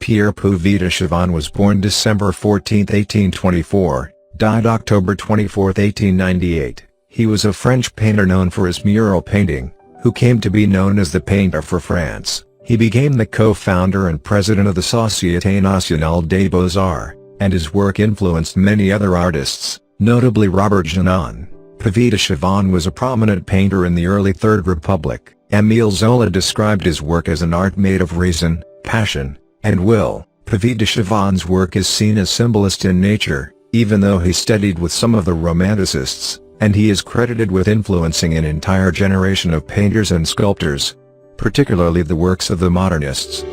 Pierre Puvis de Chavannes was born December 14, 1824, died October 24, 1898. He was a French painter known for his mural painting, who came to be known as the painter for France. He became the co-founder and president of the Société Nationale des Beaux-Arts, and his work influenced many other artists, notably Robert Genin. Puvis de Chavannes was a prominent painter in the early Third Republic. Emile Zola described his work as an art made of reason, passion, and will. Puvis de Chavannes' work is seen as symbolist in nature, even though he studied with some of the romanticists, and he is credited with influencing an entire generation of painters and sculptors, particularly the works of the Modernists.